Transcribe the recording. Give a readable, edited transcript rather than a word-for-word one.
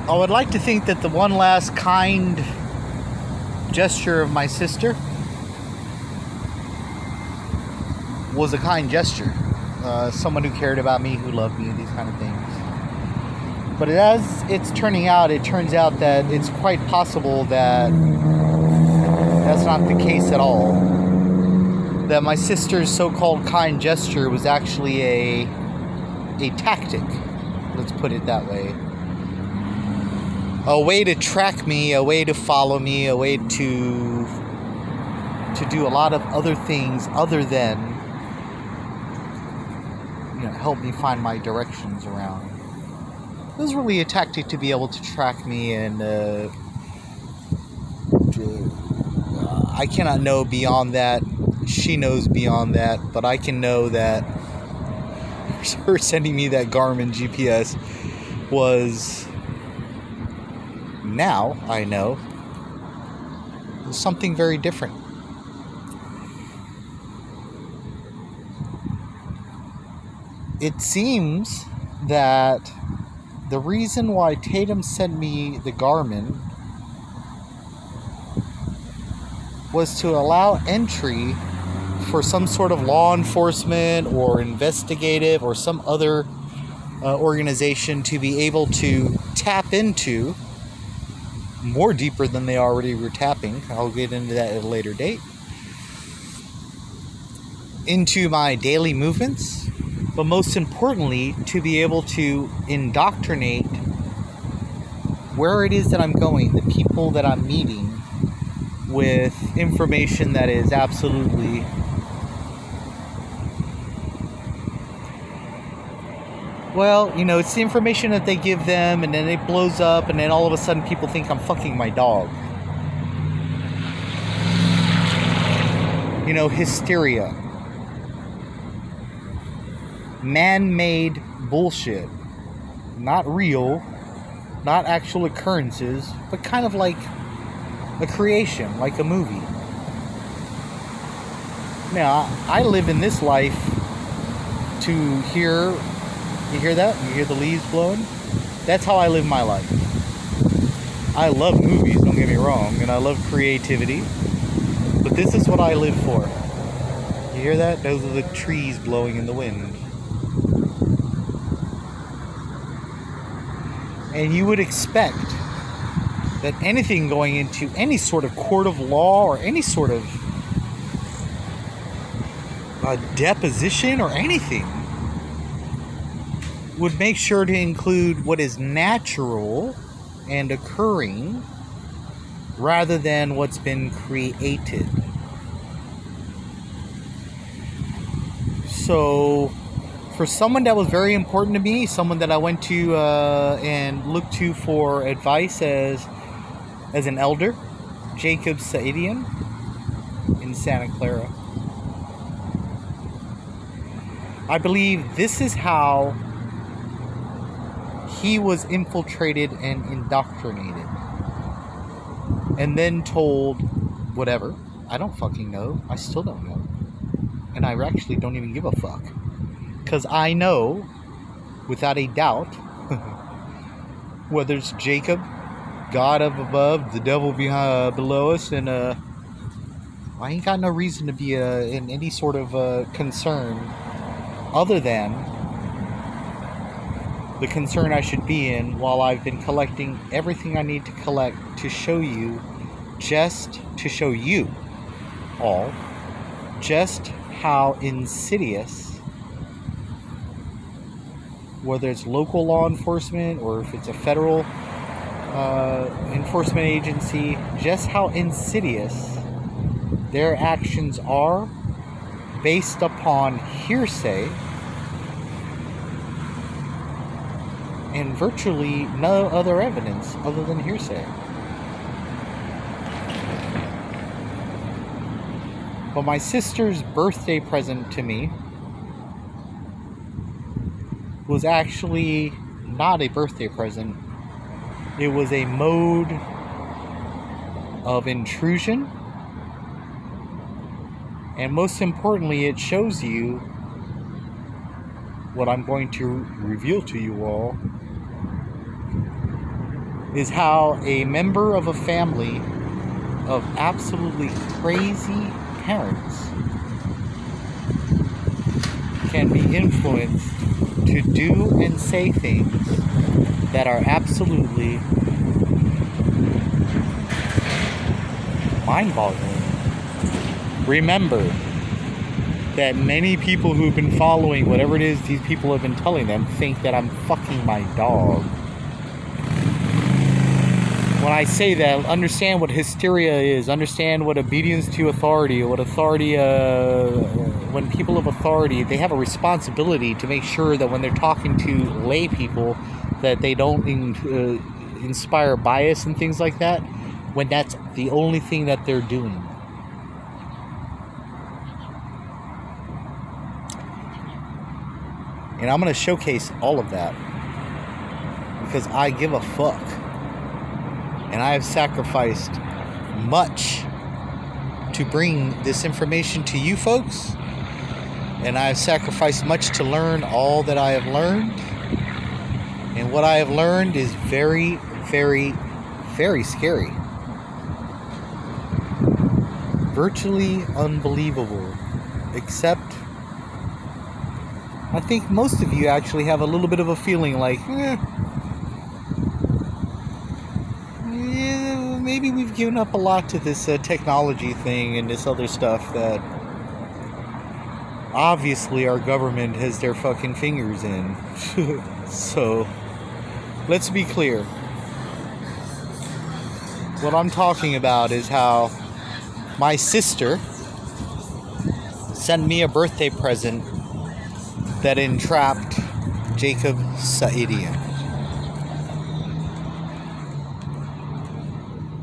I would like to think that the one last kind gesture of my sister was a kind gesture. Someone who cared about me, who loved me, these kind of things. But as it's turning out, it turns out that it's quite possible that that's not the case at all. That my sister's so-called kind gesture was actually a tactic. Let's put it that way. A way to track me, a way to follow me, a way to do a lot of other things other than, help me find my directions around. It was really a tactic to be able to track me, and I cannot know beyond that. She knows beyond that, but I can know that her sending me that Garmin GPS was, now I know, something very different. It seems that the reason why Tatum sent me the Garmin was to allow entry for some sort of law enforcement or investigative or some other organization to be able to tap into more deeper than they already were tapping. I'll get into that at a later date. Into my daily movements, but most importantly, to be able to indoctrinate where it is that I'm going, the people that I'm meeting, with information that is absolutely it's the information that they give them, and then it blows up, and then all of a sudden people think I'm fucking my dog. Hysteria. Man-made bullshit. Not real, not actual occurrences, but kind of like a creation, like a movie. Now, I live in this life to hear, you hear that? You hear the leaves blowing? That's how I live my life. I love movies, don't get me wrong, and I love creativity, but this is what I live for. You hear that? Those are the trees blowing in the wind. And you would expect that anything going into any sort of court of law or any sort of deposition or anything would make sure to include what is natural and occurring rather than what's been created. So, for someone that was very important to me, someone that I went to and looked to for advice as an elder, Jacob Saidian in Santa Clara, I believe this is how he was infiltrated and indoctrinated, and then told whatever. I don't fucking know. I still don't know. And I actually don't even give a fuck. Because I know, without a doubt, whether it's Jacob, God up above, the devil below us, and I ain't got no reason to be in any sort of concern other than the concern I should be in while I've been collecting everything I need to collect to show you, just to show you all, just how insidious, whether it's local law enforcement or if it's a federal enforcement agency, just how insidious their actions are based upon hearsay and virtually no other evidence other than hearsay. But my sister's birthday present to me was actually not a birthday present. It was a mode of intrusion. And most importantly, it shows you what I'm going to reveal to you all is how a member of a family of absolutely crazy parents can be influenced to do and say things that are absolutely mind-boggling. Remember that many people who've been following whatever it is these people have been telling them think that I'm fucking my dog. When I say that, understand what hysteria is. Understand what obedience to authority, when people of authority, they have a responsibility to make sure that when they're talking to lay people, that they don't inspire bias and things like that, when that's the only thing that they're doing. And I'm going to showcase all of that because I give a fuck. And I have sacrificed much to bring this information to you folks. And I have sacrificed much to learn all that I have learned. And what I have learned is very, very, very scary. Virtually unbelievable. Except, I think most of you actually have a little bit of a feeling like, maybe we've given up a lot to this technology thing and this other stuff that obviously our government has their fucking fingers in. So, let's be clear. What I'm talking about is how my sister sent me a birthday present that entrapped Jacob Saadian.